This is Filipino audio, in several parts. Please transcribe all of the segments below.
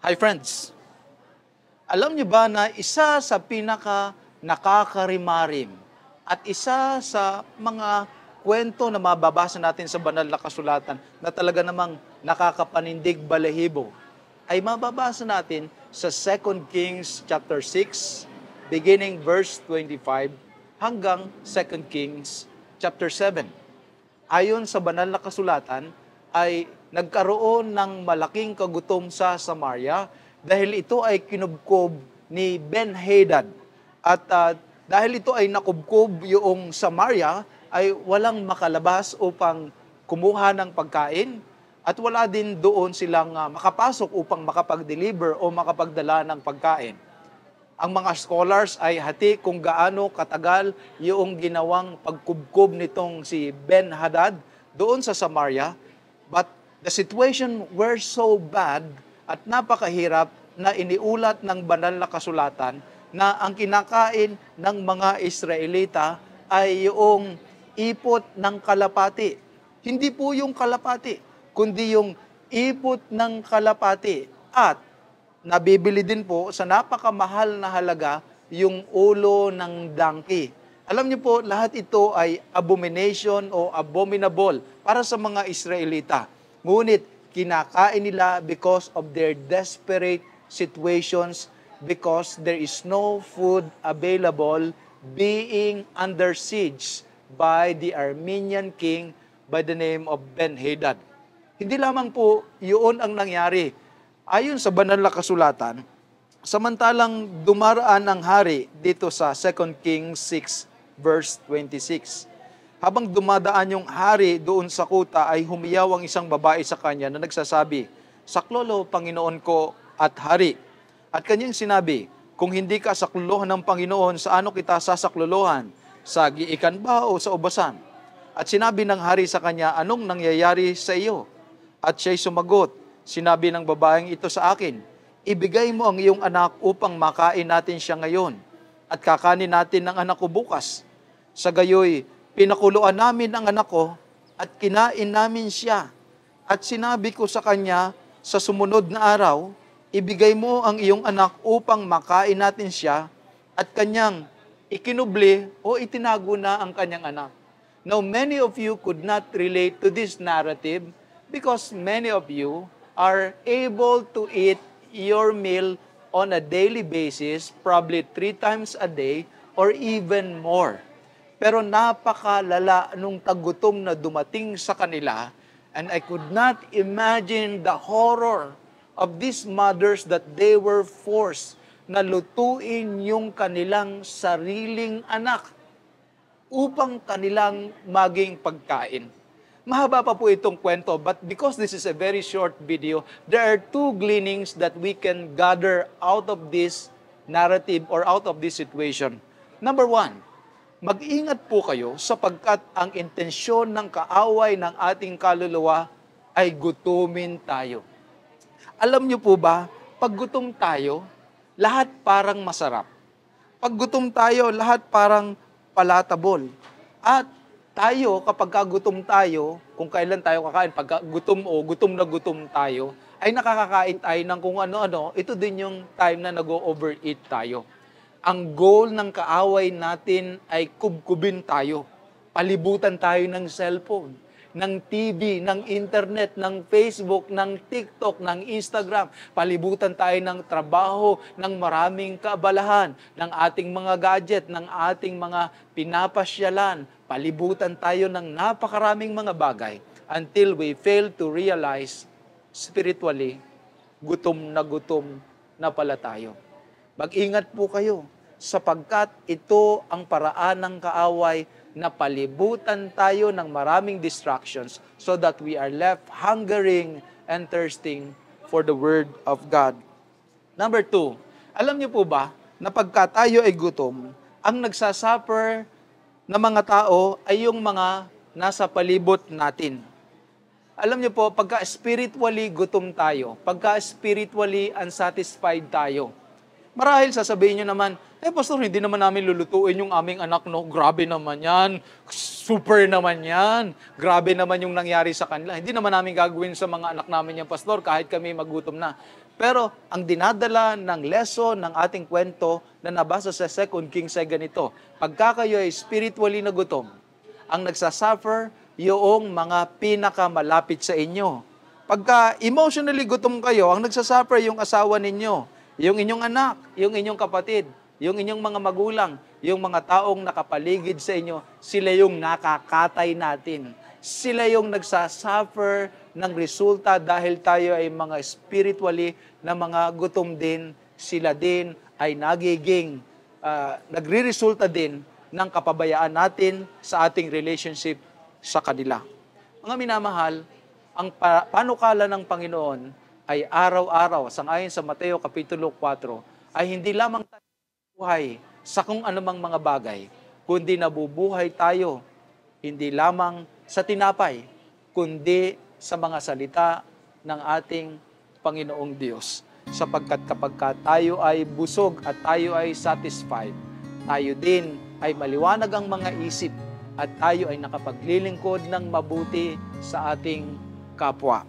Hi friends! Alam niyo ba na isa sa pinaka nakakarimarim at isa sa mga kwento na mababasa natin sa banal na kasulatan na talaga namang nakakapanindig balahibo ay mababasa natin sa 2 Kings chapter 6 beginning verse 25 hanggang 2 Kings chapter 7. Ayon sa banal na kasulatan ay nagkaroon ng malaking kagutom sa Samaria dahil ito ay kinubkob ni Ben-Hadad. At dahil ito ay nakubkob yung Samaria, ay walang makalabas upang kumuha ng pagkain at wala din doon silang makapasok upang makapag-deliver o makapagdala ng pagkain. Ang mga scholars ay hati kung gaano katagal yung ginawang pagkubkob nitong si Ben-Hadad doon sa Samaria. But the situation were so bad at napakahirap na iniulat ng banal na kasulatan na ang kinakain ng mga Israelita ay yung ipot ng kalapati. Hindi po yung kalapati, kundi yung ipot ng kalapati. At nabibili din po sa napakamahal na halaga yung ulo ng donkey. Alam niyo po, lahat ito ay abomination o abominable para sa mga Israelita. Ngunit kinakain nila because of their desperate situations, because there is no food available, being under siege by the Aramean king by the name of Ben-Hadad. Hindi lamang po yun ang nangyari. Ayon sa banal na kasulatan, samantalang dumaraan ang hari dito sa 2 Kings 6 verse 26. Habang dumadaan yung hari doon sa kuta ay humiyaw ang isang babae sa kanya na nagsasabi, "Saklolo, Panginoon ko at hari." At kanyang sinabi, "Kung hindi ka saklolohan ng Panginoon, sa ano kita sasaklolohan? Sa giikan ba o sa ubasan?" At sinabi ng hari sa kanya, "Anong nangyayari sa iyo?" At siya'y sumagot, sinabi ng babaeng ito sa akin, "Ibigay mo ang iyong anak upang makain natin siya ngayon at kakanin natin ng anak ko bukas. Sa gayoy, pinakuluan namin ang anak ko at kinain namin siya. At sinabi ko sa kanya sa sumunod na araw, ibigay mo ang iyong anak upang makain natin siya at kanyang ikinubli o itinago na ang kanyang anak." Now, many of you could not relate to this narrative because many of you are able to eat your meal on a daily basis, probably 3 times a day or even more. Pero napakalala nung tagutom na dumating sa kanila, and I could not imagine the horror of these mothers that they were forced na lutuin yung kanilang sariling anak upang kanilang maging pagkain. Mahaba pa po itong kwento, but because this is a very short video, there are 2 gleanings that we can gather out of this narrative or out of this situation. Number 1, mag-ingat po kayo sapagkat ang intensyon ng kaaway ng ating kaluluwa ay gutumin tayo. Alam niyo po ba, pag gutom tayo, lahat parang masarap. Pag gutom tayo, lahat parang palatable. At tayo, kapag gutom tayo, kung kailan tayo kakain, pag gutom o gutom na gutom tayo, ay nakakakain tayo ng kung ano-ano, ito din yung time na nag-overeat tayo. Ang goal ng kaaway natin ay kubkubin tayo. Palibutan tayo ng cellphone, ng TV, ng internet, ng Facebook, ng TikTok, ng Instagram. Palibutan tayo ng trabaho, ng maraming kaabalahan, ng ating mga gadget, ng ating mga pinapasyalan. Palibutan tayo ng napakaraming mga bagay until we fail to realize spiritually, gutom na pala tayo. Mag-ingat po kayo sapagkat ito ang paraan ng kaaway na palibutan tayo ng maraming distractions so that we are left hungering and thirsting for the Word of God. Number 2, alam niyo po ba na pagka tayo ay gutom, ang nagsasuffer na mga tao ay yung mga nasa palibot natin. Alam niyo po, pagka spiritually gutom tayo, pagka spiritually unsatisfied tayo, Marahil sasabihin nyo naman, pastor, hindi naman namin lulutuin yung aming anak, no? Grabe naman yan. Super naman yan. Grabe naman yung nangyari sa kanila. Hindi naman namin gagawin sa mga anak namin yan, pastor, kahit kami magutom na. Pero ang dinadala ng lesson ng ating kwento na nabasa sa 2 Kings ay ganito. Pagka kayo ay spiritually na gutom, ang nagsasuffer yung mga pinakamalapit sa inyo. Pagka emotionally gutom kayo, ang nagsasuffer yung asawa ninyo, yung inyong anak, yung inyong kapatid, yung inyong mga magulang, yung mga taong nakapaligid sa inyo, sila yung nakakatay natin. Sila yung nagsasuffer ng resulta dahil tayo ay mga spiritually na mga gutom din. Sila din ay nagre-resulta din ng kapabayaan natin sa ating relationship sa kanila. Mga minamahal, ang panukala ng Panginoon ay araw-araw, sangayon sa Mateo Kapitulo 4, ay hindi lamang tayo buhay sa kung anumang mga bagay, kundi nabubuhay tayo hindi lamang sa tinapay, kundi sa mga salita ng ating Panginoong Diyos. Sapagkat kapag tayo ay busog at tayo ay satisfied, tayo din ay maliwanag ang mga isip at tayo ay nakapaglilingkod ng mabuti sa ating kapwa.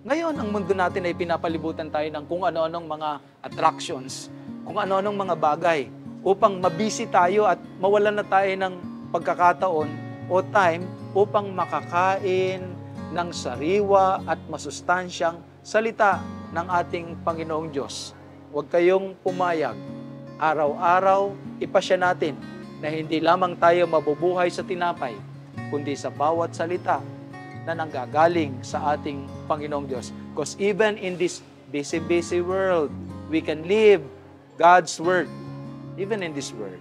Ngayon, ang mundo natin ay pinapalibutan tayo ng kung ano-anong mga attractions, kung ano-anong mga bagay, upang mabisi tayo at mawalan na tayo ng pagkakataon o time upang makakain ng sariwa at masustansyang salita ng ating Panginoong Diyos. Huwag kayong pumayag. Araw-araw, ipasya natin na hindi lamang tayo mabubuhay sa tinapay, kundi sa bawat salita na nanggagaling sa ating Panginoong Diyos. Because even in this busy world, we can live God's Word. Even in this world.